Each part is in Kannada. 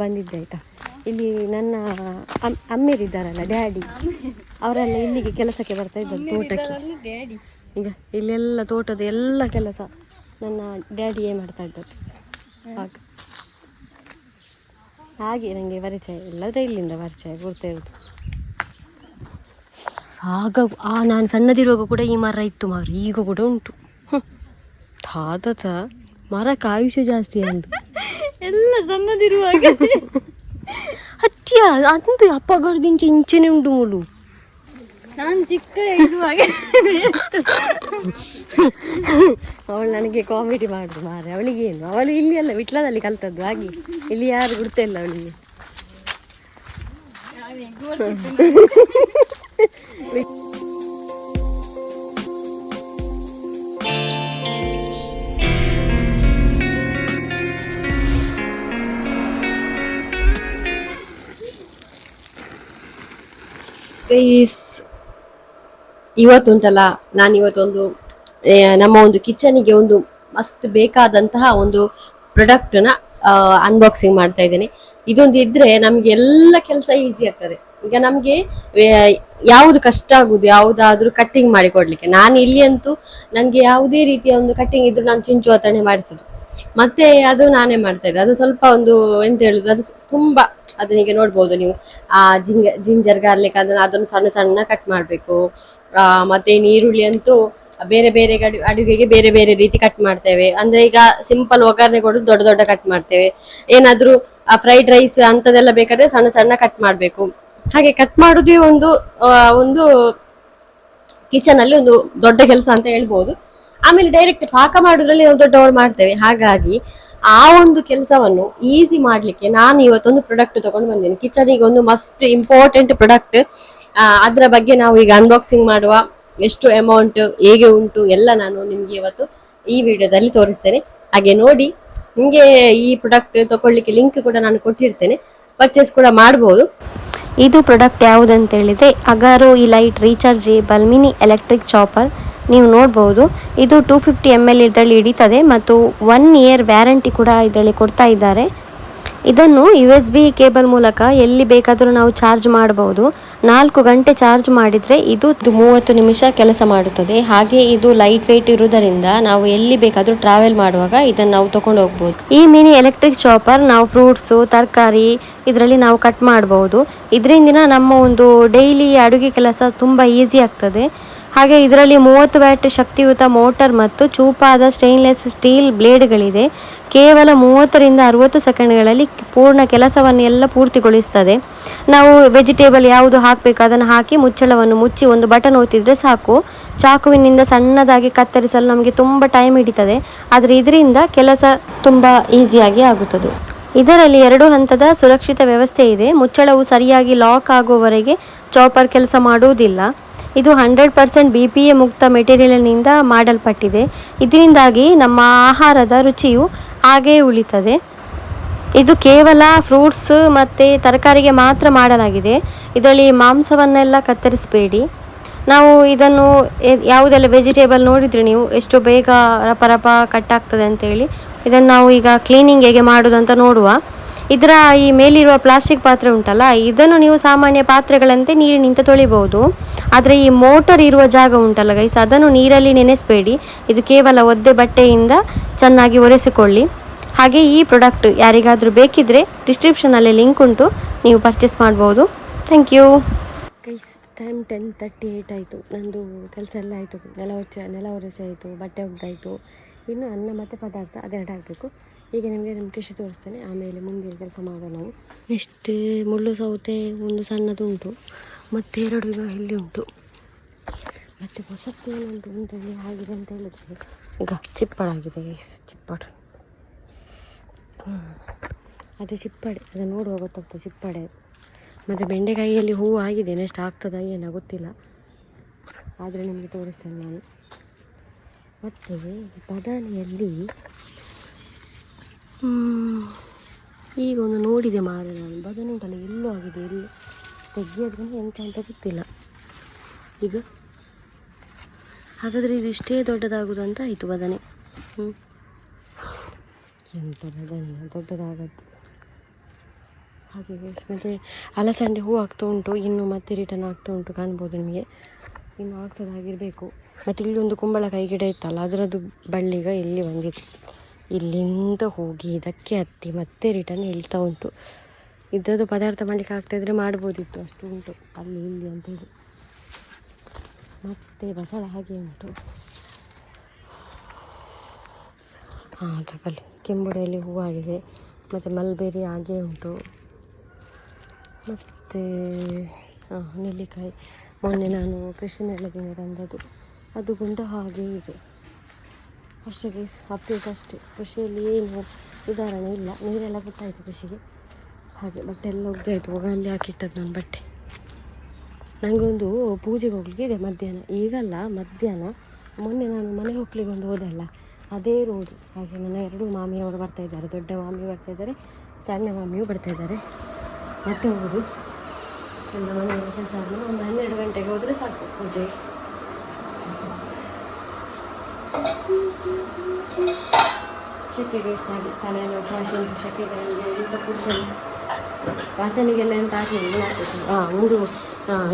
ಬಂದಿದ್ದೆ ಆಯಿತಾ. ಇಲ್ಲಿ ನನ್ನ ಅಮ್ಮೇರಿದ್ದಾರಲ್ಲ, ಡ್ಯಾಡಿ ಅವರೆಲ್ಲ ಇಲ್ಲಿಗೆ ಕೆಲಸಕ್ಕೆ ಬರ್ತಾ ಇದ್ದಾರೆ ತೋಟಕ್ಕೆ. ಈಗ ಇಲ್ಲೆಲ್ಲ ತೋಟದ ಎಲ್ಲ ಕೆಲಸ ನನ್ನ ಡ್ಯಾಡಿಯೇ ಮಾಡ್ತಾ ಇದ್ದದ್ದು. ಹಾಗೆ ನನಗೆ ಪರಿಚಯ ಎಲ್ಲದೇ ಇಲ್ಲಿಂದ ಪರಿಚಯ ಗುರ್ತಾ ಇರೋದು. ಆಗ ನಾನು ಸಣ್ಣದಿರುವಾಗ ಕೂಡ ಈ ಮರ ಇತ್ತು ಮಾರು, ಈಗ ಕೂಡ ಉಂಟು. ತಾತ ಮರಕ್ಕೆ ಆಯುಷ್ಯ ಜಾಸ್ತಿ ಅಂದು ಎಲ್ಲ ಸಣ್ಣದಿರುವಾಗ ಹತ್ತಿಯ ಅಂತ ಅಪ್ಪಗರದಿಂಚ ಇಂಚೆನೆ ಉಂಟು ಮೂಲು. ನಾನು ಚಿಕ್ಕ ಇರುವಾಗ ಅವಳು ನನಗೆ ಕಾಮಿಡಿ ಮಾಡುದು ಮಾರೆ. ಅವಳಿಗೇನು, ಅವಳು ಇಲ್ಲಿ ಅಲ್ಲ ವಿಟ್ಲದಲ್ಲಿ ಕಲ್ತದ್ದು, ಹಾಗೆ ಇಲ್ಲಿ ಯಾರು ಗುರ್ತ ಇಲ್ಲ ಅವಳಿಗೆ. ಇವತ್ತುಂಟಲ್ಲ, ನಾನಿವತ್ತೊಂದು ನಮ್ಮ ಒಂದು ಕಿಚನಿಗೆ ಒಂದು ಮಸ್ತ್ ಬೇಕಾದಂತಹ ಒಂದು ಪ್ರಾಡಕ್ಟ್ನ ಅನ್ಬಾಕ್ಸಿಂಗ್ ಮಾಡ್ತಾ ಇದ್ದೇನೆ. ಇದೊಂದು ಇದ್ರೆ ನಮ್ಗೆ ಎಲ್ಲ ಕೆಲಸ ಈಸಿ ಆಗ್ತದೆ. ಈಗ ನಮ್ಗೆ ಯಾವುದು ಕಷ್ಟ ಆಗುದು, ಯಾವುದಾದ್ರೂ ಕಟ್ಟಿಂಗ್ ಮಾಡಿ ಕೊಡ್ಲಿಕ್ಕೆ. ನಾನು ಇಲ್ಲಿ ಅಂತೂ ನನಗೆ ಯಾವುದೇ ರೀತಿಯ ಒಂದು ಕಟ್ಟಿಂಗ್ ಇದ್ರು ನಾನು ಚಿಂಚು ಆತರಣೆ ಮಾಡಿಸುದು, ಮತ್ತೆ ಅದು ನಾನೇ ಮಾಡ್ತಾ ಇದ್ದೆ. ಅದು ಸ್ವಲ್ಪ ಒಂದು ಎಂತ ಹೇಳುದು, ಅದು ತುಂಬಾ ಅದನಿಗೆ ನೋಡ್ಬೋದು ನೀವು, ಜಿಂಜರ್ ಗಾರ್ಲಿಕ್ ಅದನ್ನು ಸಣ್ಣ ಸಣ್ಣ ಕಟ್ ಮಾಡಬೇಕು. ಮತ್ತೆ ಈರುಳ್ಳಿ ಅಂತೂ ಬೇರೆ ಬೇರೆ ಅಡುಗೆಗೆ ಬೇರೆ ಬೇರೆ ರೀತಿ ಕಟ್ ಮಾಡ್ತೇವೆ. ಅಂದ್ರೆ ಈಗ ಸಿಂಪಲ್ ಒಗ್ಗರಣೆ ಕೊಡೋದು ದೊಡ್ಡ ದೊಡ್ಡ ಕಟ್ ಮಾಡ್ತೇವೆ. ಏನಾದ್ರೂ ಫ್ರೈಡ್ ರೈಸ್ ಅಂತದೆಲ್ಲ ಬೇಕಾದ್ರೆ ಸಣ್ಣ ಸಣ್ಣ ಕಟ್ ಮಾಡ್ಬೇಕು. ಹಾಗೆ ಕಟ್ ಮಾಡುದೇ ಒಂದು ಕಿಚನ್ ಅಲ್ಲಿ ಒಂದು ದೊಡ್ಡ ಕೆಲಸ ಅಂತ ಹೇಳ್ಬೋದು. ಆಮೇಲೆ ಡೈರೆಕ್ಟ್ ಪಾಕ ಮಾಡೋದ್ರಲ್ಲಿ ನಾವು ದೊಡ್ಡವರು ಮಾಡ್ತೇವೆ. ಹಾಗಾಗಿ ಆ ಒಂದು ಕೆಲಸವನ್ನು ಈಸಿ ಮಾಡ್ಲಿಕ್ಕೆ ನಾನು ಇವತ್ತೊಂದು ಪ್ರಾಡಕ್ಟ್ ತಗೊಂಡು ಬಂದೇನೆ. ಕಿಚನಿಗೆ ಒಂದು ಮಸ್ಟ್ ಇಂಪಾರ್ಟೆಂಟ್ ಪ್ರಾಡಕ್ಟ್. ಅದರ ಬಗ್ಗೆ ನಾವು ಈಗ ಅನ್ಬಾಕ್ಸಿಂಗ್ ಮಾಡುವ, ಎಷ್ಟು ಅಮೌಂಟ್ ಹೇಗೆ ಉಂಟು ಎಲ್ಲ ನಾನು ನಿಮ್ಗೆ ಇವತ್ತು ಈ ವಿಡಿಯೋದಲ್ಲಿ ತೋರಿಸ್ತೇನೆ. ಹಾಗೆ ನೋಡಿ, ನಿಮಗೆ ಈ ಪ್ರಾಡಕ್ಟ್ ತಗೊಳ್ಳಿಕ್ಕೆ ಲಿಂಕ್ ಕೂಡ ನಾನು ಕೊಟ್ಟಿರ್ತೇನೆ, ಪರ್ಚೇಸ್ ಕೂಡ ಮಾಡಬಹುದು. ಇದು ಪ್ರಾಡಕ್ಟ್ ಯಾವುದಂತ ಹೇಳಿದ್ರೆ Agaro elite rechargeable mini electric chopper. ನೀವು ನೋಡ್ಬೋದು, ಇದು 250 ml ಇದರಲ್ಲಿ ಹಿಡಿತದೆ ಮತ್ತು 1 year ವ್ಯಾರಂಟಿ ಕೂಡ ಇದರಲ್ಲಿ ಕೊಡ್ತಾ ಇದ್ದಾರೆ. ಇದನ್ನು USB ಕೇಬಲ್ ಮೂಲಕ ಎಲ್ಲಿ ಬೇಕಾದರೂ ನಾವು ಚಾರ್ಜ್ ಮಾಡಬಹುದು. 4 ಗಂಟೆ ಚಾರ್ಜ್ ಮಾಡಿದರೆ ಇದು 30 ನಿಮಿಷ ಕೆಲಸ ಮಾಡುತ್ತದೆ. ಹಾಗೆ ಇದು ಲೈಟ್ ವೇಟ್ ಇರುವುದರಿಂದ ನಾವು ಎಲ್ಲಿ ಬೇಕಾದರೂ ಟ್ರಾವೆಲ್ ಮಾಡುವಾಗ ಇದನ್ನು ನಾವು ತಗೊಂಡು ಹೋಗ್ಬೋದು. ಈ ಮಿನಿ ಎಲೆಕ್ಟ್ರಿಕ್ ಚಾಪರ್ ನಾವು ಫ್ರೂಟ್ಸು, ತರಕಾರಿ ಇದರಲ್ಲಿ ನಾವು ಕಟ್ ಮಾಡಬಹುದು. ಇದರಿಂದ ನಮ್ಮ ಒಂದು ಡೈಲಿ ಅಡುಗೆ ಕೆಲಸ ತುಂಬ ಈಸಿ ಆಗ್ತದೆ. ಹಾಗೆ ಇದರಲ್ಲಿ 30 ವ್ಯಾಟ್ ಶಕ್ತಿಯುತ ಮೋಟರ್ ಮತ್ತು ಚೂಪಾದ ಸ್ಟೇನ್ಲೆಸ್ ಸ್ಟೀಲ್ ಬ್ಲೇಡ್ಗಳಿದೆ. ಕೇವಲ 30ರಿಂದ 60 ಸೆಕೆಂಡ್ಗಳಲ್ಲಿ ಪೂರ್ಣ ಕೆಲಸವನ್ನು ಎಲ್ಲ ಪೂರ್ತಿಗೊಳಿಸ್ತದೆ. ನಾವು ವೆಜಿಟೇಬಲ್ ಯಾವುದು ಹಾಕಬೇಕು ಅದನ್ನು ಹಾಕಿ ಮುಚ್ಚಳವನ್ನು ಮುಚ್ಚಿ ಒಂದು ಬಟನ್ ಒತ್ತಿದ್ರೆ ಸಾಕು. ಚಾಕುವಿನಿಂದ ಸಣ್ಣದಾಗಿ ಕತ್ತರಿಸಲು ನಮಗೆ ತುಂಬ ಟೈಮ್ ಹಿಡಿತದೆ, ಆದರೆ ಇದರಿಂದ ಕೆಲಸ ತುಂಬ ಈಸಿಯಾಗಿ ಆಗುತ್ತದೆ. ಇದರಲ್ಲಿ 2 ಹಂತದ ಸುರಕ್ಷಿತ ವ್ಯವಸ್ಥೆ ಇದೆ. ಮುಚ್ಚಳವು ಸರಿಯಾಗಿ ಲಾಕ್ ಆಗುವವರೆಗೆ ಚಾಪರ್ ಕೆಲಸ ಮಾಡುವುದಿಲ್ಲ. ಇದು 100% BPA ಮುಕ್ತ ಮೆಟೀರಿಯಲ್ನಿಂದ ಮಾಡಲ್ಪಟ್ಟಿದೆ. ಇದರಿಂದಾಗಿ ನಮ್ಮ ಆಹಾರದ ರುಚಿಯು ಹಾಗೇ ಉಳಿತದೆ. ಇದು ಕೇವಲ ಫ್ರೂಟ್ಸ್ ಮತ್ತು ತರಕಾರಿಗೆ ಮಾತ್ರ ಮಾಡಲಾಗಿದೆ. ಇದರಲ್ಲಿ ಮಾಂಸವನ್ನೆಲ್ಲ ಕತ್ತರಿಸಬೇಡಿ. ನಾವು ಇದನ್ನು ಯಾವುದೆಲ್ಲ ವೆಜಿಟೇಬಲ್ ನೋಡಿದರೆ ನೀವು ಎಷ್ಟು ಬೇಗ ರಪ ಕಟ್ಟಾಗ್ತದೆ ಅಂತೇಳಿ. ಇದನ್ನು ನಾವು ಈಗ ಕ್ಲೀನಿಂಗ್ ಹೇಗೆ ಮಾಡೋದು ಅಂತ ನೋಡುವ. ಇದರ ಈ ಮೇಲಿರುವ ಪ್ಲಾಸ್ಟಿಕ್ ಪಾತ್ರೆ ಉಂಟಲ್ಲ, ಇದನ್ನು ನೀವು ಸಾಮಾನ್ಯ ಪಾತ್ರೆಗಳಂತೆ ನೀರಿನಿಂದ ತೊಳಿಬಹುದು. ಆದರೆ ಈ ಮೋಟರ್ ಇರುವ ಜಾಗ ಉಂಟಲ್ಲ ಗೈಸ್, ಅದನ್ನು ನೀರಲ್ಲಿ ನೆನೆಸಬೇಡಿ. ಇದು ಕೇವಲ ಒದ್ದೆ ಬಟ್ಟೆಯಿಂದ ಚೆನ್ನಾಗಿ ಒರೆಸಿಕೊಳ್ಳಿ. ಹಾಗೆ ಈ ಪ್ರಾಡಕ್ಟ್ ಯಾರಿಗಾದರೂ ಬೇಕಿದ್ದರೆ ಡಿಸ್ಕ್ರಿಪ್ಷನಲ್ಲಿ ಲಿಂಕ್ ಉಂಟು, ನೀವು ಪರ್ಚೇಸ್ ಮಾಡ್ಬೋದು. Thank you guys. ಟೈಮ್ 10:38 ಆಯಿತು. ನಂದು ಕೆಲಸ ಎಲ್ಲ ಆಯಿತು. ನೆಲ ಒರೆಸಿ ಆಯಿತು, ಬಟ್ಟೆ ಒಗ್ದಾಯಿತು. ಇನ್ನು ಅನ್ನ ಮತ್ತು ಪದಾರ್ಥ ಅದೆರಡು ಹಾಕಬೇಕು. ಈಗ ನಿಮಗೆ ನಮ್ಮ ಕೃಷಿ ತೋರಿಸ್ತೇನೆ, ಆಮೇಲೆ ಮುಂದಿನ ಕೆಲಸ ಮಾಡೋಣ ನಾವು. ಎಷ್ಟು ಮುಳ್ಳು ಸೌತೆ ಒಂದು ಸಣ್ಣದುಂಟು, ಮತ್ತು 2 ಇಲ್ಲಿ ಉಂಟು. ಮತ್ತು ಹೊಸತ್ತು ಏನಂತ ಉಂಟಲ್ಲಿ ಆಗಿದೆ ಅಂತ ಹೇಳಿದ್ರೆ ಈಗ ಚಿಪ್ಪಡಾಗಿದೆ. ಚಿಪ್ಪಡು ಅದು ಚಿಪ್ಪಡೆ, ಅದನ್ನು ನೋಡುವ ಗೊತ್ತಾಗ್ತದೆ ಚಿಪ್ಪಡೆ. ಮತ್ತು ಬೆಂಡೆಕಾಯಿಯಲ್ಲಿ ಹೂವು ಆಗಿದೆ, ನೆಕ್ಸ್ಟ್ ಆಗ್ತದ ಏನೋ ಗೊತ್ತಿಲ್ಲ, ಆದರೆ ನಿಮಗೆ ತೋರಿಸ್ತೇನೆ ನಾನು. ಮತ್ತು ಬಟಾಣಿಯಲ್ಲಿ ಈಗ ಒಂದು ನೋಡಿದೆ ಮಾರೆ ನಾನು, ಬದನೆ ಉಂಟಲ್ಲ ಎಲ್ಲೂ ಆಗಿದೆ, ಎಲ್ಲೂ ತೆಗಿಯೋದ್ರಿಂದ ಎಂತ ಅಂತ ಗೊತ್ತಿಲ್ಲ ಈಗ. ಹಾಗಾದರೆ ಇದು ಇಷ್ಟೇ ದೊಡ್ಡದಾಗೋದು ಅಂತ ಆಯಿತು ಬದನೆ. ಎಂತ ಬದನೆ ದೊಡ್ಡದಾಗದ್ದು. ಹಾಗೆ ಮತ್ತು ಅಲಸಂಡೆ ಹೂ ಆಗ್ತಾ ಉಂಟು, ಇನ್ನು ಮತ್ತೆ ರಿಟರ್ನ್ ಆಗ್ತಾ ಉಂಟು, ಕಾಣ್ಬೋದು ನಿಮಗೆ. ಇನ್ನು ಆಗ್ತದಾಗಿರಬೇಕು. ಮತ್ತು ಇಲ್ಲಿ ಒಂದು ಕುಂಬಳಕಾಯಿ ಗಿಡ ಇತ್ತಲ್ಲ, ಅದರದ್ದು ಬಳ್ಳಿಗ ಇಲ್ಲಿ ಬಂದಿತ್ತು. ಇಲ್ಲಿಂದ ಹೋಗಿ ಇದಕ್ಕೆ ಹತ್ತಿ ಮತ್ತೆ ರಿಟರ್ನ್ ಹೇಳ್ತಾ ಉಂಟು. ಇದ್ದದ್ದು ಪದಾರ್ಥ ಮಾಡಲಿಕ್ಕೆ ಆಗ್ತಾಯಿದ್ರೆ ಮಾಡ್ಬೋದಿತ್ತು, ಅಷ್ಟು ಉಂಟು ಅಲ್ಲಿ ಇಲ್ಲಿ ಅಂತೇಳಿ. ಮತ್ತು ಬಸಳ ಹಾಗೆ ಉಂಟು. ಹಾಂ ತಗೊಳ್ಳಿ, ಕೆಂಬುಡೆಯಲ್ಲಿ ಹೂವಾಗಿದೆ. ಮತ್ತು ಮಲ್ಬೇರಿ ಹಾಗೆ ಉಂಟು. ಮತ್ತು ನೆಲ್ಲಿಕಾಯಿ ಮೊನ್ನೆ ನಾನು ಕೃಷಿ ಮೇಳದಿಂದ ತಂದದ್ದು, ಅದು ಗುಂಡ ಹಾಗೆ ಇದೆ. ಅಷ್ಟೇ ಗೈಸ್, ಅಪ್ಡೇಟ್ ಅಷ್ಟೇ. ಕೃಷಿಯಲ್ಲಿ ಏನು ಸುಧಾರಣೆ ಇಲ್ಲ. ನೀರೆಲ್ಲ ಕೊಟ್ಟಾಯಿತು ಕೃಷಿಗೆ. ಹಾಗೆ ಬಟ್ಟೆ ಎಲ್ಲ ಒಗ್ದಾಯಿತು, ಅಲ್ಲಿ ಹಾಕಿಟ್ಟದ್ದು ನನ್ನ ಬಟ್ಟೆ. ನನಗೊಂದು ಪೂಜೆಗೆ ಹೋಗ್ಲಿಕ್ಕೆ ಇದೆ ಮಧ್ಯಾಹ್ನ. ಈಗಲ್ಲ, ಮಧ್ಯಾಹ್ನ. ಮೊನ್ನೆ ನಾನು ಮನೆ ಹೋಗ್ಲಿಕ್ಕೆ ಒಂದು ಹೋದಲ್ಲ, ಅದೇ ರೋಡು. ಹಾಗೆ ನನ್ನ 2 ಮಾಮಿಯವರು ಬರ್ತಾಯಿದ್ದಾರೆ. ದೊಡ್ಡ ಮಾಮಿ ಬರ್ತಾಯಿದ್ದಾರೆ, ಸಣ್ಣ ಮಾಮಿಯೂ ಬರ್ತಾಯಿದ್ದಾರೆ. ಮತ್ತೆ ಹೋಗೋದು ಎಲ್ಲ ಮನೆಯಲ್ಲಿ ಕೆಲಸ ಆದಮೇಲೆ ಒಂದು 12 ಗಂಟೆಗೆ ಹೋದರೆ ಸಾಕು ಪೂಜೆಗೆ. ಶೆಕೆಗೆ ಹಾಗೆ ತಲೆಯನ್ನು ವಾಷನ್ ಶೆಕೆಗಳಿಗೆ ಇಂಥ ಕೂಡಲೇ ವಾಚನಿಗೆಲ್ಲ ಎಂತ ಹಾಕಿದ್ದು ಮಾಡ್ತೀನಿ. ಒಂದು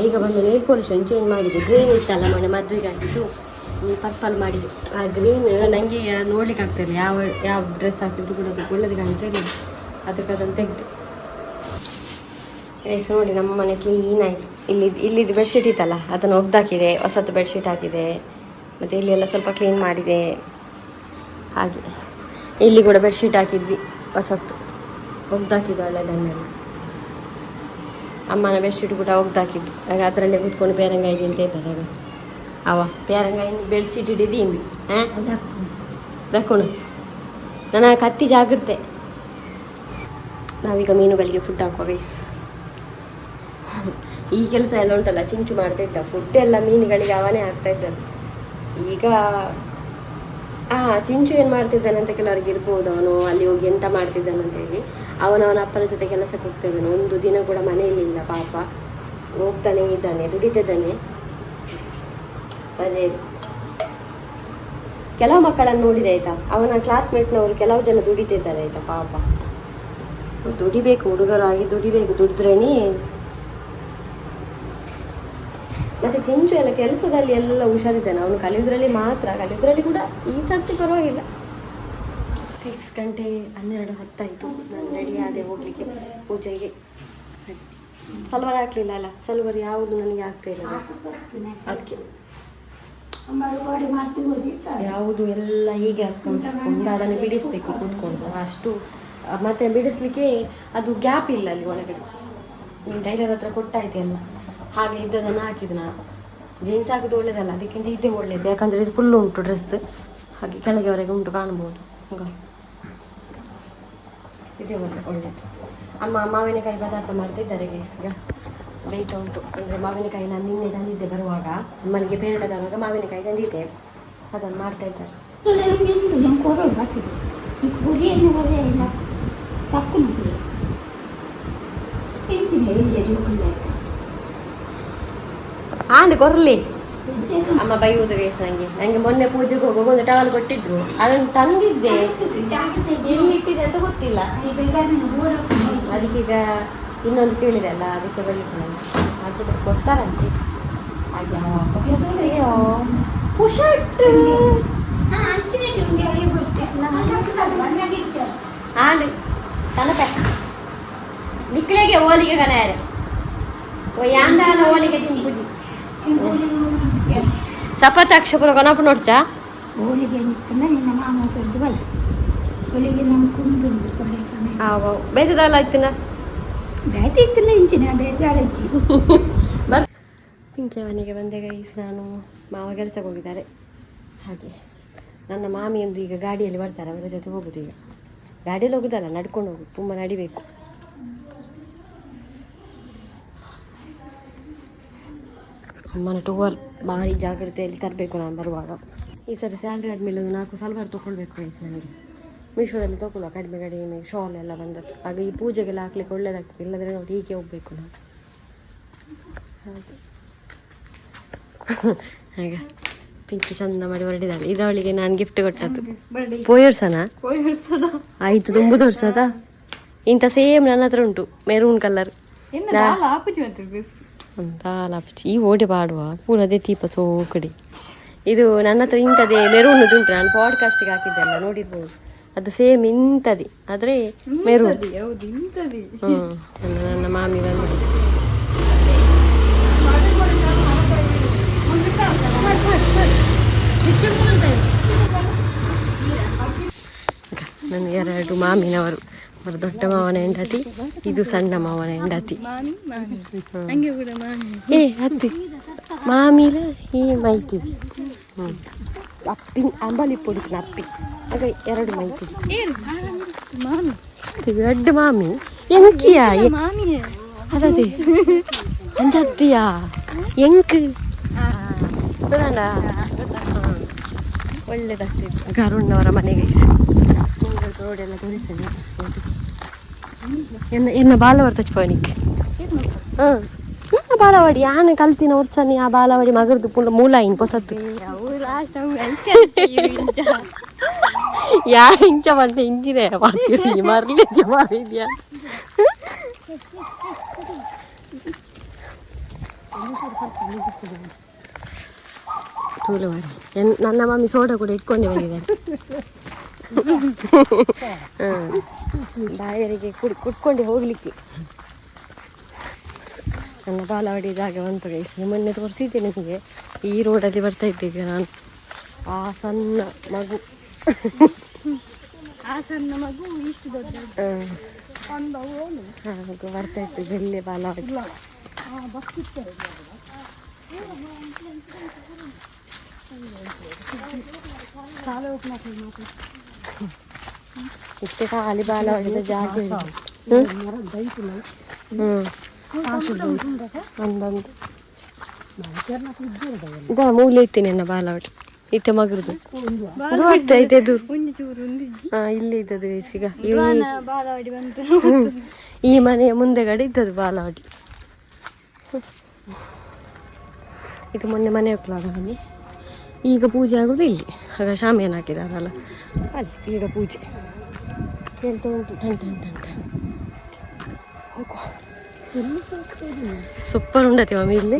ಈಗ ಬಂದು ನೇಲ್ ಪಾಲಿಶನ್ನು ಚೇಂಜ್ ಮಾಡಿದೆ. ಗ್ರೀನ್ ಇತ್ತಲ್ಲ ಮನೆ ಮದುವೆಗೆ ಹಾಕಿದ್ದು, ಪರ್ಪಲ್ ಮಾಡಿದೆ. ಆ ಗ್ರೀನ್ ನನಗೆ ನೋಡ್ಲಿಕ್ಕೆ ಆಗ್ತಾಯಿಲ್ಲ, ಯಾವ ಡ್ರೆಸ್ ಹಾಕಿದ್ದು ಕೂಡ ಅದು ಒಳ್ಳೆದು ಕಾಣ್ತಾ ಇಲ್ಲ. ಅದಕ್ಕೆ ಅದನ್ನು ತೆಗೆದು ಎಸ್ ನೋಡಿ, ನಮ್ಮ ಮನೆ ಕ್ಲೀನ್ ಆಯಿತು. ಇಲ್ಲಿದ್ದು ಬೆಡ್ಶೀಟ್ ಇತ್ತಲ್ಲ, ಅದನ್ನು ಒಗ್ದಾಕಿದೆ, ಹೊಸತ್ತು ಬೆಡ್ಶೀಟ್ ಹಾಕಿದೆ. ಮತ್ತು ಇಲ್ಲಿ ಎಲ್ಲ ಸ್ವಲ್ಪ ಕ್ಲೀನ್ ಮಾಡಿದೆ. ಹಾಗೆ ಇಲ್ಲಿ ಕೂಡ ಬೆಡ್ಶೀಟ್ ಹಾಕಿದ್ವಿ, ಹೊಸತ್ತು ಒಗ್ದಾಕಿದ್ದು ಒಳ್ಳೆದನ್ನೆಲ್ಲ. ಅಮ್ಮನ ಬೆಡ್ಶೀಟ್ ಕೂಡ ಒಗ್ದಾಕಿದ್ದು. ಆಗ ಅದರಲ್ಲೇ ಕೂತ್ಕೊಂಡು ಪೇರಂಗಾಯಿ ಅಂತ ಇದ್ದಾರೆ. ಅವ ಪೇರಂಗಾಯಿ ಬೆಡ್ಶೀಟ್ ಇಟ್ಟಿದ್ದೀವಿ. ದಕ್ಕೋಣ ನನ್ನ ಕತ್ತಿ ಜಾಗ್ರತೆ. ನಾವೀಗ ಮೀನುಗಳಿಗೆ ಫುಡ್ ಹಾಕುವ ಗೈಸ್. ಈ ಕೆಲಸ ಎಲ್ಲ ಉಂಟಲ್ಲ, ಚಿಂಚು ಮಾಡ್ತಾ ಇದ್ದ, ಫುಡ್ ಎಲ್ಲ ಮೀನುಗಳಿಗೆ ಅವನೇ ಆಗ್ತಾ ಇದ್ದಾನೆ. ಈಗ ಚಿಂಚು ಏನು ಮಾಡ್ತಿದ್ದಾನೆ ಅಂತ ಕೆಲವರಿಗೆ ಇರ್ಬೋದು, ಅವನು ಅಲ್ಲಿ ಹೋಗಿ ಎಂತ ಮಾಡ್ತಿದ್ದಾನಂತ ಹೇಳಿ. ಅವನ ಅಪ್ಪನ ಜೊತೆ ಕೆಲಸಕ್ಕೆ ಹೋಗ್ತಾ ಇದ್ದಾನೆ. ಒಂದು ದಿನ ಕೂಡ ಮನೆಯಲ್ಲಿ ಇಲ್ಲ ಪಾಪ, ಹೋಗ್ತಾನೆ ಇದ್ದಾನೆ, ದುಡಿತಿದ್ದಾನೆ ರಜೆ. ಕೆಲವು ಮಕ್ಕಳನ್ನು ನೋಡಿದೆ ಆಯ್ತಾ, ಅವನ ಕ್ಲಾಸ್ಮೇಟ್ನವರು ಕೆಲವು ಜನ ದುಡಿತಿದ್ದಾರೆ ಆಯ್ತಾ. ಪಾಪ ದುಡಿಬೇಕು, ಹುಡುಗರಾಗಿ ದುಡಿಬೇಕು, ದುಡಿದ್ರೇನೆ. ಮತ್ತು ಚಿಂಚು ಎಲ್ಲ ಕೆಲಸದಲ್ಲಿ ಎಲ್ಲ ಹುಷಾರಿದ್ದಾನೆ. ಅವನು ಕಲಿಯೋದ್ರಲ್ಲಿ ಮಾತ್ರ, ಕಲಿಯೋದ್ರಲ್ಲಿ ಕೂಡ ಈ ಸರ್ತಿ ಪರವಾಗಿಲ್ಲ. 6 ಗಂಟೆ 12:10 ನಾನು ರೆಡಿ ಆದೆ ಹೋಗಲಿಕ್ಕೆ ಪೂಜೆಗೆ. ಸಲ್ವಾರ್ ಹಾಕಲಿಲ್ಲ ಅಲ್ಲ, ಸಲ್ವಾರ್ ಯಾವುದು ನನಗೆ ಆಗ್ತಾ ಇಲ್ಲ, ಅದಕ್ಕೆ ಯಾವುದು ಎಲ್ಲ ಹೀಗೆ ಆಗ್ತಾ ಉಂಟು. ಅದನ್ನು ಬಿಡಿಸ್ಬೇಕು ಕೂತ್ಕೊಂಡು ಅಷ್ಟು. ಮತ್ತು ಬಿಡಿಸ್ಲಿಕ್ಕೆ ಅದು ಗ್ಯಾಪ್ ಇಲ್ಲ ಅಲ್ಲಿ ಒಳಗಡೆ. ನೀನು ಟೈಲರ್ ಹತ್ರ ಕೊಟ್ಟಾಯ್ತು ಎಲ್ಲ. ಹಾಗೆ ಇದ್ದದನ್ನು ಹಾಕಿದ್ದು ನಾನು. ಜೀನ್ಸ್ ಹಾಕಿದ್ದು ಒಳ್ಳೇದಲ್ಲ, ಅದಕ್ಕಿಂತ ಇದೇ ಒಳ್ಳೇದು. ಯಾಕಂದರೆ ಇದು ಫುಲ್ಲು ಉಂಟು ಡ್ರೆಸ್, ಹಾಗೆ ಕೆಳಗೆವರೆಗೆ ಉಂಟು, ಕಾಣ್ಬೋದು. ಇದೇ ಒಳ್ಳೇದು. ಅಮ್ಮ ಮಾವಿನಕಾಯಿ ಪದಾರ್ಥ ಮಾಡ್ತಿದ್ದಾರೆ ಗೈಸ್. ಈಗ ಬೇಯ್ತಾ ಉಂಟು. ಅಂದರೆ ಮಾವಿನಕಾಯಿ ನಾನು ನಿನ್ನೆ ತಂದಿದ್ದೆ ಬರುವಾಗ, ಅಮ್ಮನಿಗೆ ಬೇಡ ತರುವಾಗ ಮಾವಿನಕಾಯಿ ತಂದಿದ್ದೆ, ಅದನ್ನು ಮಾಡ್ತಾ ಇದ್ದಾರೆ. ಆಂಡೆ ಕೊರ್ಲಿ ಅಮ್ಮ ಬೈಯುವುದು ಗೈಸ್. ನನಗೆ ಮೊನ್ನೆ ಪೂಜೆಗೆ ಹೋಗುವಾಗ ಒಂದು ಟವಲ್ ಕೊಟ್ಟಿದ್ರು, ಅದನ್ನು ತಂದಿದ್ದೆ, ಎಲ್ಲಿ ಇಟ್ಟಿದೆ ಅಂತ ಗೊತ್ತಿಲ್ಲ. ಅದಕ್ಕೀಗ ಇನ್ನೊಂದು ಕೇಳಿದೆ ಅಲ್ಲ, ಅದಕ್ಕೆ ಬೈಯುತ್ತೆ. ಅದು ಕೊಡ್ತಾರಂತೆ. ಆಂಡೆ ತನಕ ನಿಕ್ಲೆಗೆ ಓಲಿಗೆ ಕಣಾರೆ ಯಾಂದಾಲ ಓಲಿಗೆ ಪೂಜೆ ಸಪತಾಕ್ಷಪುರ ಕೊನಪ ನೋಡ್ಚಾ ಹೋಳಿಗೆ ನಿನ್ನ ಮಾಮ ಕರೆದು ಬಲ್ಲ ಹೋಳಿಗೆ ನಂಬ್ಕೊಂಡು ಬೇಯ್ತದಲ್ಲ ಆಯ್ತಿನ ಬೇಯ್ತ ಇತ್ತಿನ ಇಂಚಿನ ಬೇಯ್ತಾಳಜ್ಜಿ ಬರ್ ಪಿಂಕಿ ಮನೆಗೆ ಬಂದೆ ಗೈಸ್. ನಾನು ಮಾವ ಕೆಲಸಕ್ಕೆ ಹೋಗಿದ್ದಾರೆ. ಹಾಗೆ ನನ್ನ ಮಾಮಿಯೊಂದು ಈಗ ಗಾಡಿಯಲ್ಲಿ ಬರ್ತಾರೆ, ಅವರ ಜೊತೆ ಹೋಗೋದು. ಈಗ ಗಾಡಿಯಲ್ಲಿ ಹೋಗೋದಲ್ಲ, ನಡ್ಕೊಂಡು ಹೋಗೋದು, ತುಂಬ ನಡಿಬೇಕು. ಅಮ್ಮನ ಟೂವಲ್ ಭಾರಿ ಜಾಗ್ರತೆಯಲ್ಲಿ ತರಬೇಕು ನಾನು ಬರುವಾಗ. ಈ ಸರಿ ಸ್ಯಾಲ್ರಿ ಆದಮೇಲೆ ಒಂದು 4 ಸಲ್ವಾರ್ ತೊಗೊಳ್ಬೇಕು ಗೈಸ್. ನನಗೆ ಮೀಶೋದಲ್ಲಿ ತೊಗೊಳ್ಳುವ ಕಡಿಮೆ ಶಾಲ್ ಎಲ್ಲ ಬಂದದ್ದು. ಆಗ ಈ ಪೂಜೆಗೆಲ್ಲ ಹಾಕ್ಲಿಕ್ಕೆ ಒಳ್ಳೇದಾಗ್ತದೆ. ಇಲ್ಲದ್ರೆ ನೋಡಿ ಹೀಗೆ ಹೋಗ್ಬೇಕು ನಾವು. ಹಾಗೆ ಹಾಗೆ ಪಿಂಕಿ ಚಂದ ಮಾಡಿ ಹೊರಡಿದ್ದಾರೆ. ಇದವಳಿಗೆ ನಾನು ಗಿಫ್ಟ್ ಕೊಟ್ಟದ್ದು. ಪೋಯರ್ಸನ ಆಯಿತು, ತುಂಬುದು ವರ್ಷದ ಇಂಥ ಸೇಮ್ ನನ್ನ ಹತ್ರ ಉಂಟು ಮೆರೂನ್ ಕಲರ್ ಅಂತ ಲಾಪಚಿ ಈ ಓಡಿ ಪಾಡುವ ಪೂರದೇ ದೀಪ ಸೋಕಡಿ ಇದು ನನ್ನ ಹತ್ರ ಇಂಥದೇ ಮೆರೂನ್ ಉಂಟು ನಾನು ಪಾಡ್ಕಾಸ್ಟಿಗೆ ಹಾಕಿದ್ದೆಲ್ಲ ನೋಡಿರ್ಬೋದು ಅದು ಸೇಮ್ ಇಂಥದಿ ಆದರೆ ಮೆರೂನ್ ನನ್ನ ಮಾಮಿ ಬಂದು ನನ್ನ 2 ಮಾಮಿನವರು ಅವರು ದೊಡ್ಡ ಮಾವನ ಹೆಂಡತಿ ಇದು ಸಣ್ಣ ಮಾವನ ಹೆಂಡತಿ ಏ ಅತ್ತಿ ಮಾಮಿಲ ಈ ಮೈತಿದಿ ಅಪ್ಪಿ ಅಂಬಲಿ ಪೊಡಿನ ಅಪ್ಪಿ ಆಗ 2 ಮೈತಿದಿ ದೊಡ್ಡ ಮಾಮಿ ಎಂಕಿಯ ಅದೇ ಅಂಜತ್ತಿಯಾ ಎಂಕ್ ಒಳ್ಳೇದಾಗ್ತದೆ ಗರುಣ್ಣವರ ಮನೆಗೆ ರೋಡೆಲ್ಲ ತೋರಿಸ್ತೇನೆ ಎನ್ನ ಬಾಲವಾಡಿ ತಚ್ಚಿಪವನಿಕ್ಕೆ ಬಾಲವಾಡಿ ಆನೆ ಕಲ್ತಿನ ವರ್ಷನಿ ಆ ಬಾಲವಾಡಿ ಮಗರದು ಮೂಲ ಇನ್ ಪೊಸತ್ತು ಯಾರು ಇಂಚ ಬಂದೆ ಇಂಜಿನೇ ಮಾಡ್ತೀರಿ ಮರಲಿ ಮಾಡಿದ್ಯಾ ತೂಲವಾಡಿ ನನ್ನ ಮಮ್ಮಿ ಸೋಡಾ ಕೂಡ ಇಟ್ಕೊಂಡೆ ಬಂದಿದ್ದಾರೆ ಬಾಯರಿಗೆ ಕುಟ್ಕೊಂಡೆ ಹೋಗ್ಲಿಕ್ಕೆ ನನ್ನ ಬಾಲವಾಡಿ ಜಾಗ ಬಂತು ಗೈಸ್ ಮೊನ್ನೆ ತೋರಿಸಿದ್ದೆ ನಿಮಗೆ ಈ ರೋಡಲ್ಲಿ ಬರ್ತಾ ಇದ್ದೇವೆ ನಾನು ಆ ಸಣ್ಣ ಮಗು ಇಷ್ಟು ದೊಡ್ಡ ಬರ್ತಾ ಇತ್ತು ಬೆಳ್ಳೆ ಬಾಲವಾಡಿ ಇಷ್ಟೇ ಖಾಲಿ ಬಾಲವಾಡಿದ ಜಾಗ ಒಂದೊಂದು ಇದ ಮೂಲೆ ಇತ್ತೇನೆ ನನ್ನ ಬಾಲವಾಡಿ ಇತ್ತ ಮಗರದು ಬರ್ತಾ ಇದೆ ಇಲ್ಲಿ ಇದ್ದದು ಈಗ ಈ ಮನೆಯ ಮುಂದೆಗಡೆ ಇದ್ದದು ಬಾಲವಾಡಿ ಇದು ಮೊನ್ನೆ ಮನೆ ಹೋಗ್ಲಾದ ಮನೆ ಈಗ ಪೂಜೆ ಆಗೋದು ಇಲ್ಲಿ ಆಗ ಶಾಮಿಯಾನ ಹಾಕಿದಾರಲ್ಲ ಅಲ್ಲಿ ಈಗ ಪೂಜೆ ಕೇಳ್ತಾ ಉಂಟು ಹೋಗುವ ಸೂಪರ್ ಉಂಡತಿ ಮಮ್ಮಿ ಇಲ್ಲಿ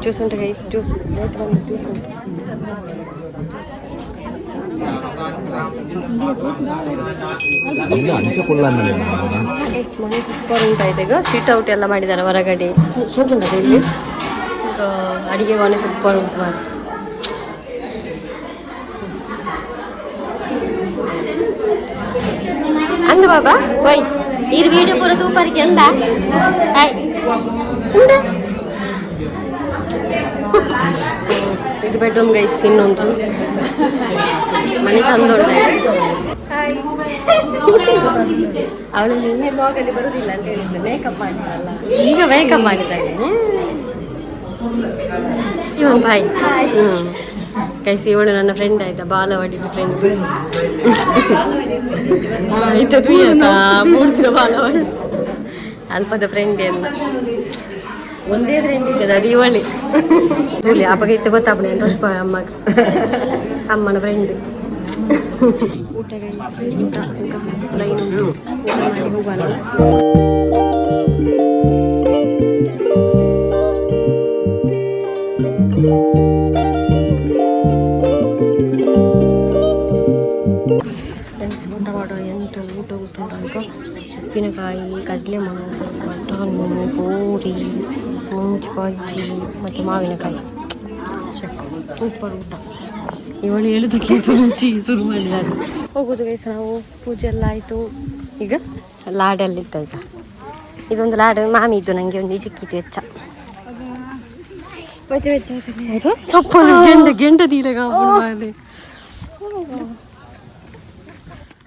ಜ್ಯೂಸ್ ಉಂಟು ಗೈಸ್ ಜ್ಯೂಸ್ ಲೇಟ್ ಬಂದು ಜ್ಯೂಸ್ ಉಂಟು ಮನೆ ಸೂಪರ್ ಉಂಟಾಯ್ತು ಈಗ ಶೀಟ್ ಔಟ್ ಎಲ್ಲ ಮಾಡಿದ್ದಾರೆ ಹೊರಗಡೆ ಸೂಪರ್ ಇಲ್ಲಿ ಅಡಿಗೆ ಮನೆ ಸೂಪರ್ ಉಂಟು ಮಾಡಿ ಅಂದ ಬಾಬಾ ವೈ ಈ ವಿಡಿಯೋ ಪೂರ ತೂಪರಿಗೆ ಅಂದ ಇದು ಬೆಡ್ರೂಮ್ ಗೈಸ್ ಇನ್ನೊಂದು ಮನೆ ಚಂದ ಉಂಟು ಅವಳು ನಿನ್ನೆ ಬ್ಲಾಗಲ್ಲಿ ಬರುದಿಲ್ಲ ಅಂತ ಹೇಳಿದ್ದೆ ಮೇಕಪ್ ಮಾಡಿದ್ದಲ್ಲ ಈಗ ಮೇಕಪ್ ಮಾಡಿದ್ದಾಳೆ ಬಾಯ್ ಗೈಸ್ ಇವಳು ನನ್ನ ಫ್ರೆಂಡ್ ಆಯ್ತಾ ಬಾಲವಾಡಿದ ಫ್ರೆಂಡ್ ಆಯ್ತದು ಮೂಡಿಸಿದ ಬಾಲವಾಡಿ ಅಲ್ಪದ ಫ್ರೆಂಡ್ ಎಲ್ಲ ಒಂದೇ ಫ್ರೆಂಡ್ ಇದ್ದದ ಅದು ಇವಳಿ ತೂಲಿ ಅಪ್ಪಗ ಇತ್ತು ಗೊತ್ತಾಪಣೆ ಅಂತ ಹೊಸ್ಪ ಅಮ್ಮನ ಫ್ರೆಂಡ್ ಊಟ ಊಟ ಲೈನ್ ಉಂಟು ಊಟ ಮಾಡಿ ಹೋಗೋಣ ಊಟ ಮಾಡೋ ಎಂಟು ಊಟ ಈಗ ಉಪ್ಪಿನಕಾಯಿ ಕಡಲೆ ಮಾವು ಮಟನ್ನು ಪೂರಿ ಮುಂಚಿ ಬಜ್ಜಿ ಮತ್ತು ಮಾವಿನಕಾಯಿ ಸೂಪರ್ ಊಟ ಇವಳು ಹೇಳೋದಕ್ಕಿಂತ ಮುಂಚೆ ಶುರು ಮಾಡಿದ್ದಾರೆ ಹೋಗೋದು ಗೈಸ್ ನಾವು ಪೂಜೆ ಎಲ್ಲ ಆಯಿತು ಈಗ ಲಾಡೆಲ್ಲ ಇತ್ತಾಯ್ತಾ ಇದೊಂದು ಲಾಡು ಮಾಮಿ ಇದ್ದು ನನಗೆ ಒಂದು ಸಿಕ್ಕಿತ್ತು ವೆಚ್ಚ ಹೌದು ಸ್ವಲ್ಪ ಗೆಂಡ ತೀರಾಗ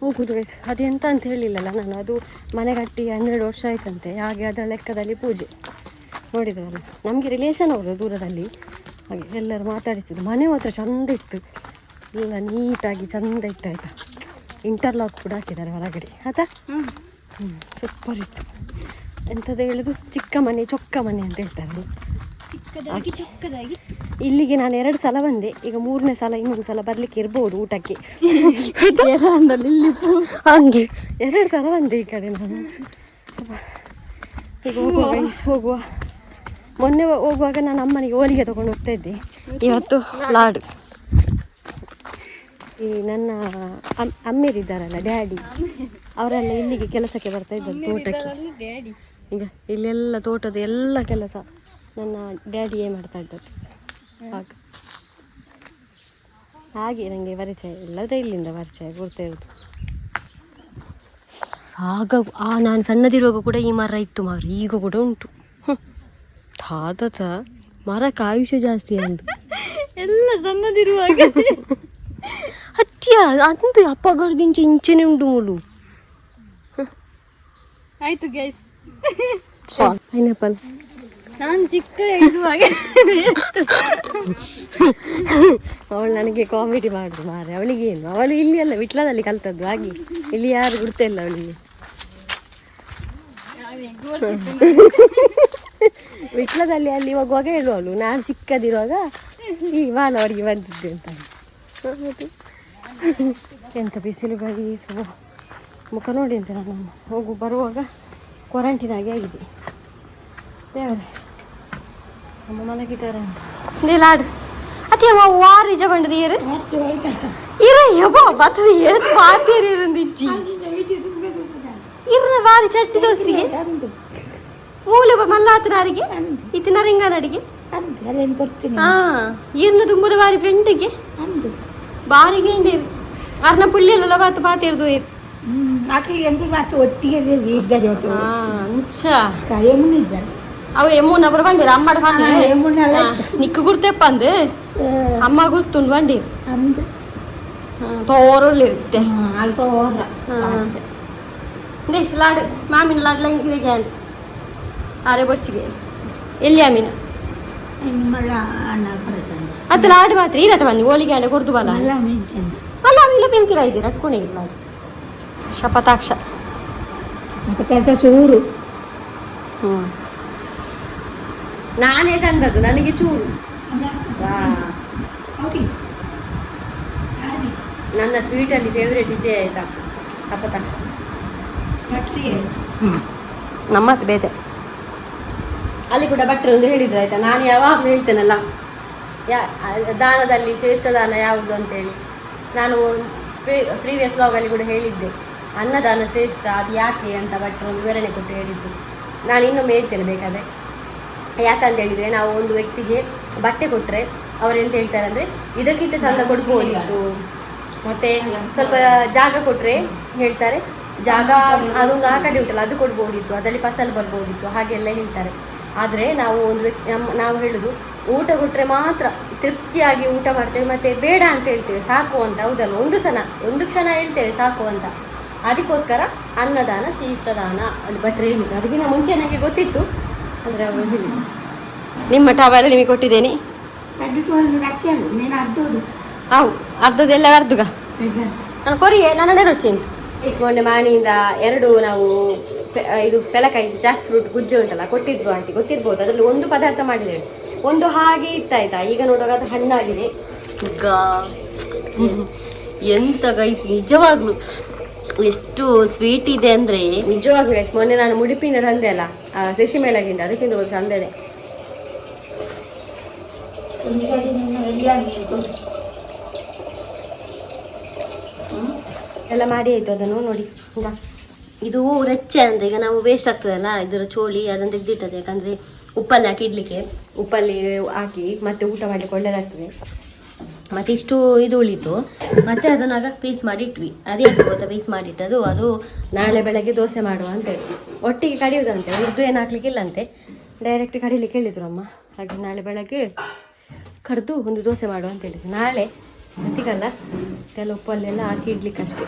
ಹೋಗುದು ಗೈಸ್ ಅದೆಂತ ಅಂತ ಹೇಳಿಲ್ಲಲ್ಲ ನಾನು ಅದು ಮನೆ ಕಟ್ಟಿ 12 ವರ್ಷ ಆಯ್ತಂತೆ ಹಾಗೆ ಅದರ ಲೆಕ್ಕದಲ್ಲಿ ಪೂಜೆ ನೋಡಿದ್ರಲ್ಲ ನಮಗೆ ರಿಲೇಷನ್ ಅವರು ದೂರದಲ್ಲಿ ಹಾಗೆ ಎಲ್ಲರೂ ಮಾತಾಡಿಸಿದ್ರು ಮನೆ ಮಾತ್ರ ಚಂದ ಇತ್ತು ಎಲ್ಲ ನೀಟಾಗಿ ಚಂದ ಇತ್ತು ಆಯಿತಾ ಇಂಟರ್ಲಾಕ್ ಕೂಡ ಹಾಕಿದ್ದಾರೆ ಹೊರಗಡೆ ಆಯ್ತಾ ಸೂಪರ್ ಇತ್ತು ಎಂಥದ್ದು ಹೇಳುದು, ಚಿಕ್ಕ ಮನೆ ಚೊಕ್ಕ ಮನೆ ಅಂತ ಹೇಳ್ತಾರೆ. ಚಿಕ್ಕದಾಗಿ ಚಿಕ್ಕದಾಗಿ ಇಲ್ಲಿಗೆ ನಾನು 2 ಸಲ ಬಂದೆ, ಈಗ 3ನೇ ಸಲ ಇನ್ನೊಂದು ಸಲ ಬರ್ಲಿಕ್ಕೆ ಇರ್ಬೋದು ಊಟಕ್ಕೆ. ಹಂಗೆ 2 ಸಲ ಬಂದೆ ಈ ಕಡೆ ನಾನು. ಈಗ ಹೋಗುವ. ಮೊನ್ನೆ ಹೋಗುವಾಗ ನಾನು ಅಮ್ಮನಿಗೆ ಹೋಳಿಗೆ ತಗೊಂಡು ಹೋಗ್ತಾ ಇದ್ದೆ, ಇವತ್ತು ಲಾಡು. ಈ ನನ್ನ ಅಮ್ಮೇರಿದ್ದಾರಲ್ಲ ಡ್ಯಾಡಿ, ಅವರೆಲ್ಲ ಇಲ್ಲಿಗೆ ಕೆಲಸಕ್ಕೆ ಬರ್ತಾ ಇದ್ದಾರೆ ತೋಟಕ್ಕೆ. ಈಗ ಇಲ್ಲೆಲ್ಲ ತೋಟದ ಎಲ್ಲ ಕೆಲಸ ನನ್ನ ಡ್ಯಾಡಿಯೇ ಮಾಡ್ತಾ ಇದ್ದದ್ದು. ಹಾಗೆ ನನಗೆ ಪರಿಚಯ ಇಲ್ಲದ ಇಲ್ಲಿಂದ ಪರಿಚಯ ಗುರ್ತಾ ಇರೋದು. ಆಗ ನಾನು ಸಣ್ಣದಿರುವಾಗ ಕೂಡ ಈ ಮರ ಇತ್ತು ಮಾರು, ಈಗ ಕೂಡ ಉಂಟು. ತಾತ ಮರಕ್ಕೆ ಆಯುಷ್ಯ ಜಾಸ್ತಿ ಅಂದು ಎಲ್ಲ ಸಣ್ಣದಿರುವಾಗ ಹತ್ಯ ಅಂದು ಅಪ್ಪಗರದಿಂಚೆ ಇಂಚೆನೆ ಉಂಟು ಮೂಲು. ಆಯ್ತು ಗೈಸ್, ಪೈನಾಪಲ್ ನಾನು ಚಿಕ್ಕ ಇರುವಾಗ ಅವಳು ನನಗೆ ಕಾಮಿಡಿ ಮಾಡುದು ಮಾರೆ. ಅವಳಿಗೆ ಏನು, ಅವಳು ಇಲ್ಲಿ ಅಲ್ಲ ವಿಟ್ಲದಲ್ಲಿ ಕಲ್ತದ್ದು, ಹಾಗೆ ಇಲ್ಲಿ ಯಾರು ಗುರ್ತ ಇಲ್ಲ ಅವಳಿಗೆ. ವಿಟ್ಲದಲ್ಲಿ ಅಲ್ಲಿ ಹೋಗುವಾಗ ಹೇಳುವಳು ನಾನು ಚಿಕ್ಕದಿರುವಾಗ ಈ ಮಾನವರಿಗೆ ಬಂದಿದ್ದೆ ಅಂತ. ಎಂತ ಬಿಸಿಲು ಗಾಳಿ ಮುಖ ನೋಡಿ ಅಂತ ನಾನು ಬರುವಾಗ ಕ್ವಾರಂಟೈನ್ ಆಗಿದೆ. ದೇವರೇ, ನಮ್ಮ ಮಲಗಿದ್ದಾರೆ ಅಂತ ನೀಲಾಡು ಅತಿ ವಾರಿ ಜಬಂಡದ ಏರು ಇರ ಯಬ್ಬ ಬತ್ತದ ಏತ್ ಪಾತೇರಿ ಇರಂದಿಜ್ಜಿ ಇರ್ನ ವಾರಿ ಚಟ್ಟಿ ದೋಸ್ತಿಗೆ ಮೂಲೆ ಮಲ್ಲಾತನಾರಿಗೆ ಇತ್ತಿನ ರಿಂಗನಡಿಗೆ ಹಾ ಇರ್ನ ತುಂಬದ ಬಾರಿ ಫ್ರೆಂಡಿಗೆ ಬಾರಿಗೆ ಹಿಂಡಿರು ಅರ್ನ ಪುಳ್ಳಿಯಲ್ಲ ಬಾತು ಪಾತಿರ್ದು ಇರು ಒಟ್ಟಿಗೆ ಅಂಚ ಅವು ಎಮ್ಮೂನ ಬರ ಬಂದಿರ ಅಮ್ಮಡ ನಿಕ್ಕು ಗುರ್ತಪ್ಪ ಅಂದು ಅಮ್ಮ ಗುರ್ತುಂಡು ಬಂದಿರು ತೋರಲ್ಲಿರುತ್ತೆ ಅಲ್ಪ ಓರ ಲಾಡು ಮಾಮಿನ ಲಾಡ್ಲ ಇರಿಗೆ ಅಂತ ಆರೆ ಬರ್ಸಿಗೆ ಎಲ್ಲಿ ಮೀನು ಅದು ಲಾಡು ಮಾತ್ರ ಇರತ್ತ ಬನ್ನಿ ಹೋಳಿಗೆ ಅಂಡೆ ಕೊಡ್ದು ಬಲ್ಲ ಅಲ್ಲ ಇಲ್ಲ ಬೆಂಕಿರ ಇದ್ದೀರ ಅಟ್ಕೊಂಡೆ ಇಲ್ಲ ಲಾಡು ಶಪತಾಕ್ಷ ಚೂರು ನಾನೇ ತಂದದ್ದು ನನಗೆ ಚೂರು. ನನ್ನ ಸ್ವೀಟಲ್ಲಿ ಫೇವ್ರೇಟ್ ಇದ್ದೇ ಆಯ್ತಾ ಶಪತಾಕ್ಷ. ನಮ್ಮತ್ತು ಬೇತೆ ಅಲ್ಲಿ ಕೂಡ ಭಟ್ರು ಒಂದು ಹೇಳಿದ್ರು ಆಯ್ತಾ. ನಾನು ಯಾವಾಗಲೂ ಹೇಳ್ತೇನಲ್ಲ ದಾನದಲ್ಲಿ ಶ್ರೇಷ್ಠ ದಾನ ಯಾವುದು ಅಂತೇಳಿ. ನಾನು ಪ್ರೀವಿಯಸ್ ಲಾಗಲ್ಲಿ ಕೂಡ ಹೇಳಿದ್ದೆ ಅನ್ನದಾನ ಶ್ರೇಷ್ಠ, ಅದು ಯಾಕೆ ಅಂತ ಭಟ್ರು ಒಂದು ವಿವರಣೆ ಕೊಟ್ಟು ಹೇಳಿದ್ರು. ನಾನು ಇನ್ನೊಮ್ಮೆ ಹೇಳ್ತೇನೆ ಬೇಕಾದರೆ. ಯಾಕಂತ ಹೇಳಿದರೆ ನಾವು ಒಂದು ವ್ಯಕ್ತಿಗೆ ಬಟ್ಟೆ ಕೊಟ್ಟರೆ ಅವ್ರು ಎಂತ ಹೇಳ್ತಾರೆ ಅಂದರೆ ಇದಕ್ಕಿಂತ ಚಂದ ಕೊಡ್ಬೋದಿತ್ತು, ಮತ್ತು ಸ್ವಲ್ಪ ಜಾಗ ಕೊಟ್ಟರೆ ಹೇಳ್ತಾರೆ ಜಾಗ ಅದೊಂದು ಆ ಕಡೆ ಉಂಟಲ್ಲ ಅದು ಕೊಡ್ಬೋದಿತ್ತು, ಅದರಲ್ಲಿ ಫಸಲು ಬರ್ಬೋದಿತ್ತು, ಹಾಗೆಲ್ಲ ಹೇಳ್ತಾರೆ. ಆದರೆ ನಾವು ಒಂದು ನಾವು ಹೇಳೋದು ಊಟ ಕೊಟ್ಟರೆ ಮಾತ್ರ ತೃಪ್ತಿಯಾಗಿ ಊಟ ಮಾಡ್ತೇವೆ, ಮತ್ತು ಬೇಡ ಅಂತ ಹೇಳ್ತೇವೆ ಸಾಕು ಅಂತ. ಹೌದಲ್ಲ, ಒಂದು ಕ್ಷಣ ಹೇಳ್ತೇವೆ ಸಾಕು ಅಂತ. ಅದಕ್ಕೋಸ್ಕರ ಅನ್ನದಾನ ಶ್ರೇಷ್ಠ ದಾನ ಅಲ್ಲಿ ಭಟ್ರು ಹೇಳಿದ್ರು. ಅದಕ್ಕಿಂತ ಮುಂಚೆ ನನಗೆ ಗೊತ್ತಿತ್ತು, ಅಂದರೆ ಅವರು ಹೇಳಿದ್ರು. ನಿಮ್ಮ ಟವೆಲ್ಲ ನಿಮಗೆ ಕೊಟ್ಟಿದ್ದೇನೆ. ಹೌದು, ಅರ್ಧದೆಲ್ಲ ಅರ್ಧಗ ನಾನು ಕೊರಿಯೆ ನನ್ನನ್ನೇ ರುಚಿ ಅಂತ ಮೊನ್ನೆ ಮಾಣಿಯಿಂದ 2 ನಾವು ಇದು ಪೆಲಕಾಯಿ ಜಾಕ್ ಫ್ರೂಟ್ ಗುಜ್ಜು ಉಂಟಲ್ಲ ಕೊಟ್ಟಿದ್ರು ಆಂಟಿ, ಗೊತ್ತಿರ್ಬೋದು. ಅದರಲ್ಲಿ ಒಂದು ಪದಾರ್ಥ ಮಾಡಿದ್ದೇವೆ, ಒಂದು ಹಾಗೆ ಇತ್ತಾಯ್ತಾ. ಈಗ ನೋಡುವಾಗ ಅದು ಹಣ್ಣಾಗಿದೆ. ಈಗ ಎಂತ ಗೈಸ್ ನಿಜವಾಗ್ಲು ಎಷ್ಟು ಸ್ವೀಟ್ ಇದೆ ಅಂದರೆ ನಿಜವಾಗ್ಲೂ. ಮೊನ್ನೆ ನಾನು ಮುಡಿಪಿಂದ ತಂದೆ ಅಲ್ಲ ಕೃಷಿ ಮೇಳದಿಂದ, ಅದಕ್ಕಿಂತ ಒಂದು ತಂದೆ ಎಲ್ಲ ಮಾಡಿ ಆಯಿತು. ಅದನ್ನು ನೋಡಿ ಈಗ ಇದು ರೆಚ್ಚೆ ಅಂತ. ಈಗ ನಾವು ವೇಸ್ಟ್ ಆಗ್ತದಲ್ಲ ಇದರ ಚೋಳಿ, ಅದನ್ನು ತೆಗೆದಿಟ್ಟದೆ. ಯಾಕಂದರೆ ಉಪ್ಪಲ್ಲಿ ಹಾಕಿ ಇಡ್ಲಿಕ್ಕೆ, ಉಪ್ಪಲ್ಲಿ ಹಾಕಿ ಮತ್ತೆ ಊಟ ಮಾಡಲಿಕ್ಕೆ ಒಳ್ಳೆಯದಾಗ್ತದೆ. ಮತ್ತು ಇಷ್ಟು ಇದು ಉಳಿತು, ಮತ್ತು ಅದನ್ನು ಆಗ ಪೀಸ್ ಮಾಡಿ ಇಟ್ವಿ. ಅದೇ ಗೊತ್ತಾ ಪೀಸ್ ಮಾಡಿಟ್ಟದು, ಅದು ನಾಳೆ ಬೆಳಗ್ಗೆ ದೋಸೆ ಮಾಡುವ ಅಂತೇಳಿ ಒಟ್ಟಿಗೆ ಕಡಿಯೋದಂತೆ. ಉರ್ದು ಏನು ಹಾಕ್ಲಿಕ್ಕಿಲ್ಲಂತೆ, ಡೈರೆಕ್ಟ್ ಕಡಿಲಿಕ್ಕೆ ಹೇಳಿದ್ರು ಅಮ್ಮ. ಹಾಗೆ ನಾಳೆ ಬೆಳಗ್ಗೆ ಕಡ್ದು ಒಂದು ದೋಸೆ ಮಾಡುವ ಅಂತ ಹೇಳಿದ್ರು. ನಾಳೆ ಜೊತೆಗಲ್ಲ ಎಲ್ಲ ಉಪ್ಪಲ್ಲೆಲ್ಲ ಹಾಕಿ ಇಡ್ಲಿಕ್ಕೆ ಅಷ್ಟೇ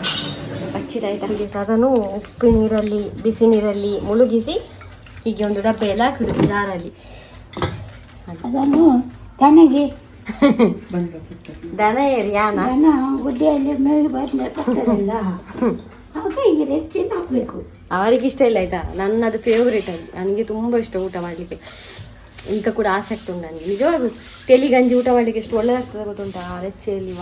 ಹಚ್ಚಿದಾಯ್ತು. ಹಾಗೆ ಅದನ್ನು ಉಪ್ಪು ನೀರಲ್ಲಿ ಬಿಸಿ ನೀರಲ್ಲಿ ಮುಳುಗಿಸಿ ಹೀಗೆ ಒಂದು ಡಬ್ಬೆ ಎಲ್ಲ ಹಾಕಿಡುದು ಜಾರಲ್ಲಿ. ಅದನ್ನು ದನಗೆ ದನ ಏರಿ ಯಾನ ಗುಡ್ಡೆಯಲ್ಲಿ ಮೇಲೆ ಬಂದಲ್ಲ ಆಗ ಈಗ ಹೆಚ್ಚಿನ ಹಾಕಬೇಕು. ಅವರಿಗೆ ಇಷ್ಟ ಇಲ್ಲ ಆಯ್ತಾ, ನನ್ನದು ಫೇವ್ರೇಟ್ ಅದು, ನನಗೆ ತುಂಬ ಇಷ್ಟ ಊಟ ಮಾಡಲಿಕ್ಕೆ. ಈಗ ಕೂಡ ಆಸಕ್ತಿ ಉಂಟು ನನಗೆ ನಿಜವಾಗೂ. ತೆಲಿ ಗಂಜಿ ಊಟ ಮಾಡಲಿಕ್ಕೆ ಎಷ್ಟು ಒಳ್ಳೆದಾಗ್ತದೆ ಗೊತ್ತುಂಟಾ, ರೆಚ್ಚೆಯಲ್ಲಿ.